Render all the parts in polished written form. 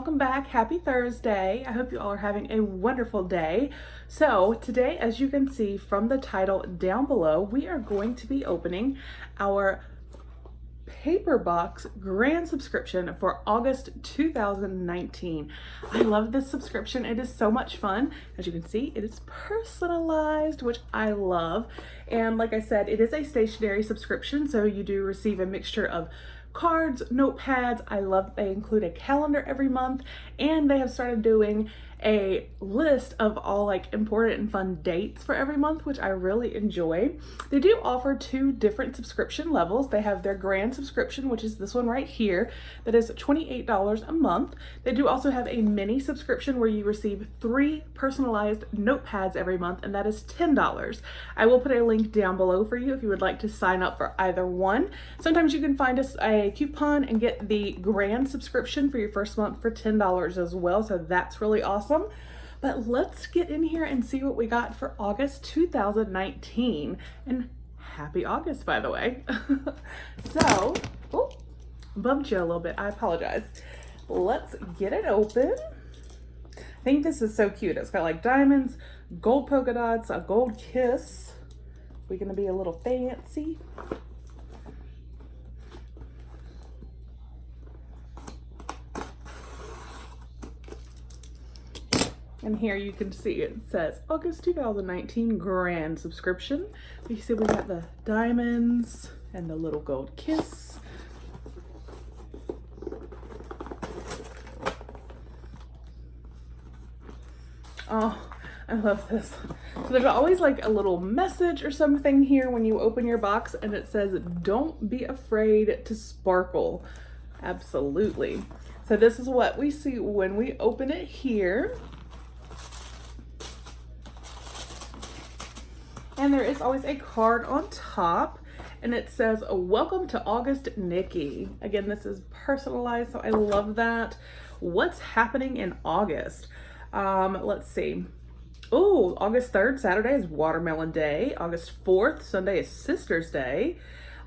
welcome back. Happy Thursday. I hope you all are having a wonderful day. So today, as you can see from the title down below, we are going to be opening our paper box grand subscription for August 2019. I love this subscription. It is so much fun. As you can see, it is personalized, which I love. And like I said, it is a stationery subscription, so you do receive a mixture of cards, notepads. I love they include a calendar every month, and they have started doing a list of all like important and fun dates for every month, which I really enjoy. They do offer two different subscription levels. They have their grand subscription, which is this one right here, that is $28 a month. They do also have a mini subscription where you receive 3 personalized notepads every month, and that is $10. I will put a link down below for you if you would like to sign up for either one. Sometimes you can find us a coupon and get the grand subscription for your first month for $10 as well, so that's really awesome. But let's get in here and see what we got for August 2019. And happy August, by the way. So, oh, bumped you a little bit. I apologize. Let's get it open. I think this is so cute. It's got like diamonds, gold polka dots, a gold kiss. We're gonna be a little fancy. And here you can see it says August 2019 grand subscription. You see we got the diamonds and the little gold kiss. Oh, I love this. So there's always like a little message or something here when you open your box, and it says, "Don't be afraid to sparkle." Absolutely. So this is what we see when we open it here. And there is always a card on top, and it says, "Welcome to August, Nikki." Again, this is personalized, so I love that. What's happening in August? Let's see. Oh, August 3rd, Saturday is Watermelon Day. August 4th, Sunday is Sister's Day.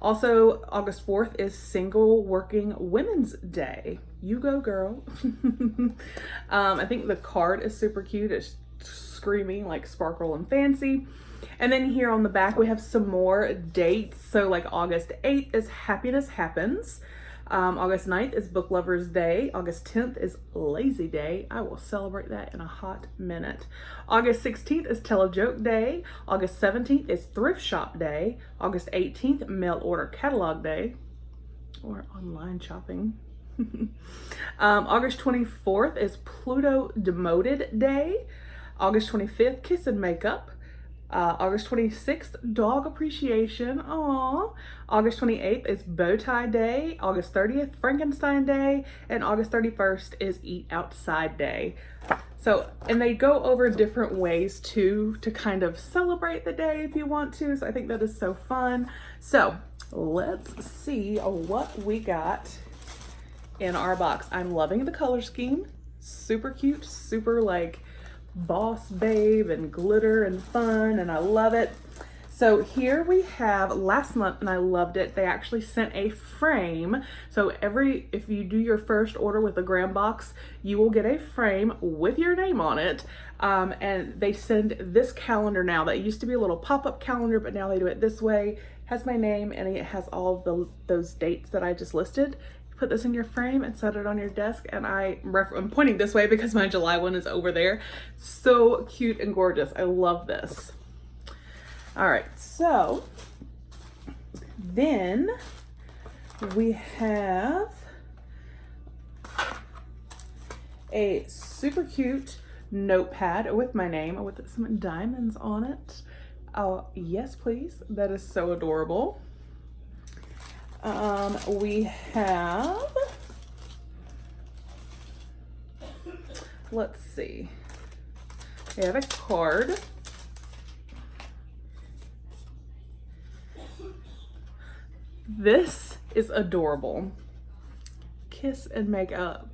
Also, August 4th is Single Working Women's Day. You go, girl. I think the card is super cute. It's screaming like sparkle and fancy. And then here on the back, we have some more dates. So like August 8th is Happiness Happens. August 9th is Book Lovers Day. August 10th is Lazy Day. I will celebrate that in a hot minute. August 16th is Tell a Joke Day. August 17th is Thrift Shop Day. August 18th, Mail Order Catalog Day, or online shopping. August 24th is Pluto Demoted Day. August 25th, Kiss and Makeup. August 26th, Dog Appreciation. Aww. August 28th is Bow Tie Day. August 30th, Frankenstein Day. And August 31st is Eat Outside Day. So, and they go over different ways to kind of celebrate the day if you want to. So I think that is so fun. So let's see what we got in our box. I'm loving the color scheme. Super cute, super like boss babe and glitter and fun, and I love it. So here we have last month, and I loved it. They actually sent a frame. So if you do your first order with a grand box, you will get a frame with your name on it. And they send this calendar now. That used to be a little pop-up calendar, but now they do it this way. It has my name, and it has all of those dates that I just listed. Put this in your frame and set it on your desk, and I'm pointing this way because my July one is over there. So cute and gorgeous. I love this. All right, so then we have a super cute notepad with my name with some diamonds on it. Oh, yes, please. That is so adorable. We have, let's see, we have a card. This is adorable. Kiss and Make Up.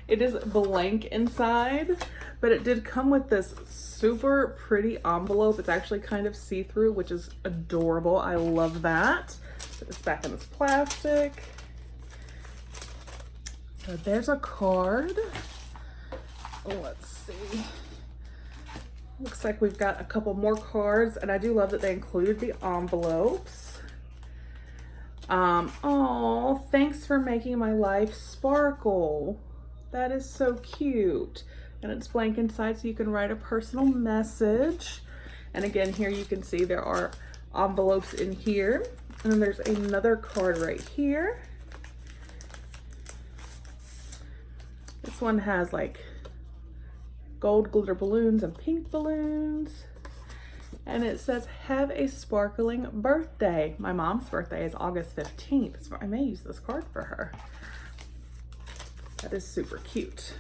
It is blank inside, but it did come with this super pretty envelope. It's actually kind of see-through, which is adorable. I love that. Put this back in this plastic. So there's a card. Let's see. Looks like we've got a couple more cards, and I do love that they included the envelopes. Oh, thanks for making my life sparkle. That is so cute. And it's blank inside, so you can write a personal message. And again, here you can see there are envelopes in here. And then there's another card right here. This one has like gold glitter balloons and pink balloons. And it says, have a sparkling birthday. My mom's birthday is August 15th, so I may use this card for her. That is super cute.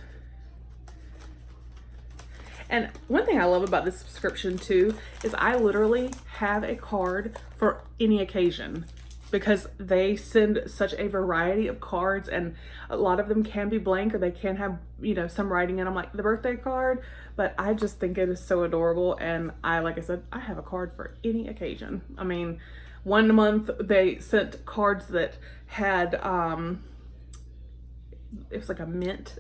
And one thing I love about this subscription too is I literally have a card for any occasion, because they send such a variety of cards, and a lot of them can be blank or they can have, you know, some writing in them, like the birthday card, but I just think it is so adorable. And like I said, I have a card for any occasion. I mean, one month they sent cards that had, it was like a mint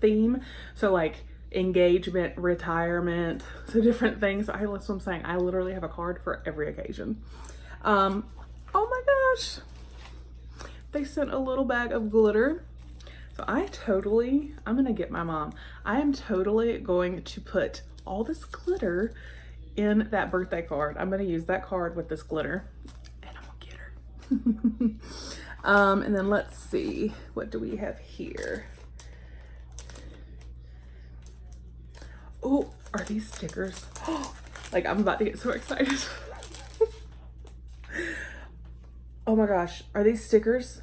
theme. So like engagement, retirement, so different things. That's what I'm saying. I literally have a card for every occasion. Oh my gosh, they sent a little bag of glitter. So I'm gonna get my mom. I am totally going to put all this glitter in that birthday card. I'm gonna use that card with this glitter, and I'm gonna get her. And then let's see, what do we have here? Oh, are these stickers? Like, I'm about to get so excited. Oh my gosh, are these stickers?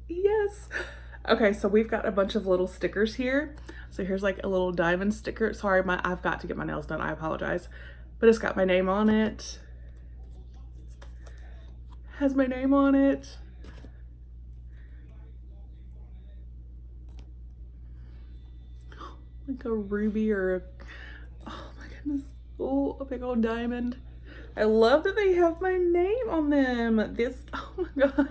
Yes. Okay, so we've got a bunch of little stickers here. So here's like a little diamond sticker. Sorry, I've got to get my nails done, I apologize. But it's got my name on it. Has my name on it. Like a ruby or a, oh my goodness. Oh, a big old diamond. I love that they have my name on them. Oh my God.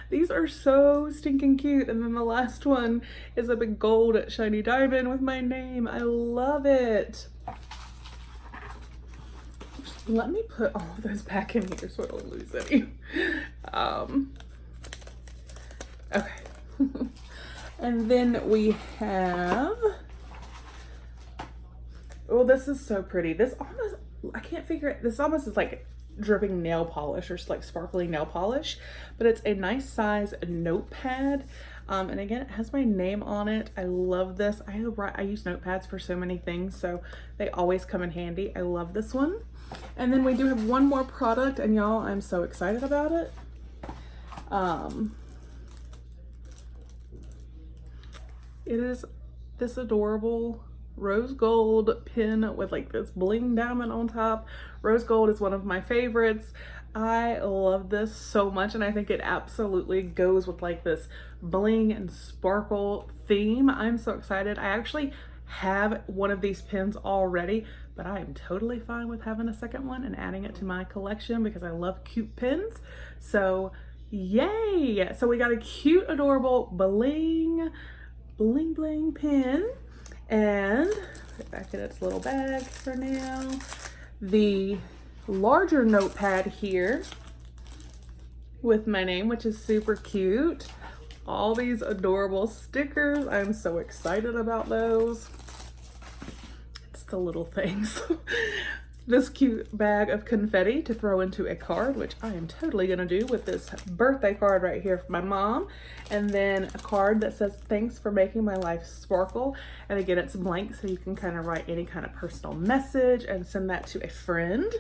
These are so stinking cute. And then the last one is a big gold shiny diamond with my name. I love it. Let me put all of those back in here so I don't lose any. Okay. And then we have, oh, this is so pretty. This almost, I can't figure it. This almost is like dripping nail polish or like sparkling nail polish, but it's a nice size notepad. And again, it has my name on it. I love this. I use notepads for so many things, so they always come in handy. I love this one. And then we do have one more product, and y'all, I'm so excited about it. It is this adorable rose gold pin with like this bling diamond on top. Rose gold is one of my favorites. I love this so much, and I think it absolutely goes with like this bling and sparkle theme. I'm so excited. I actually have one of these pins already, but I am totally fine with having a second one and adding it to my collection because I love cute pins. So yay! So we got a cute, adorable bling pin, and put it back in its little bag for now. The larger notepad here with my name, which is super cute. All these adorable stickers. I'm so excited about those. It's the little things. This cute bag of confetti to throw into a card, which I am totally gonna do with this birthday card right here for my mom. And then a card that says, thanks for making my life sparkle. And again, it's blank, so you can kind of write any kind of personal message and send that to a friend.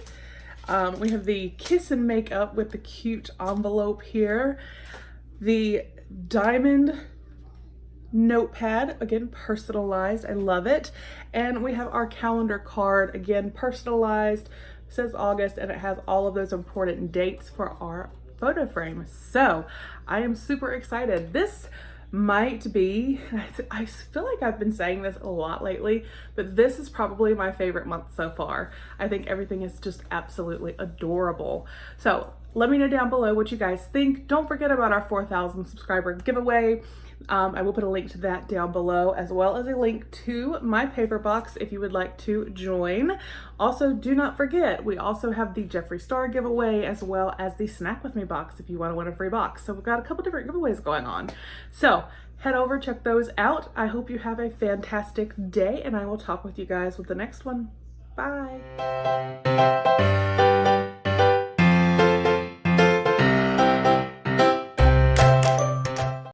We have the kiss and make up with the cute envelope here. The diamond notepad, again, personalized. I love it. And we have our calendar card, again, personalized. It says August, and it has all of those important dates for our photo frame. So I am super excited. This might be, I feel like I've been saying this a lot lately, but this is probably my favorite month so far. I think everything is just absolutely adorable. So let me know down below what you guys think. Don't forget about our 4,000 subscriber giveaway. I will put a link to that down below, as well as a link to my paper box if you would like to join. Also, do not forget, we also have the Jeffree Star giveaway, as well as the Snack With Me box if you want to win a free box. So we've got a couple different giveaways going on. So head over, check those out. I hope you have a fantastic day, and I will talk with you guys with the next one. Bye.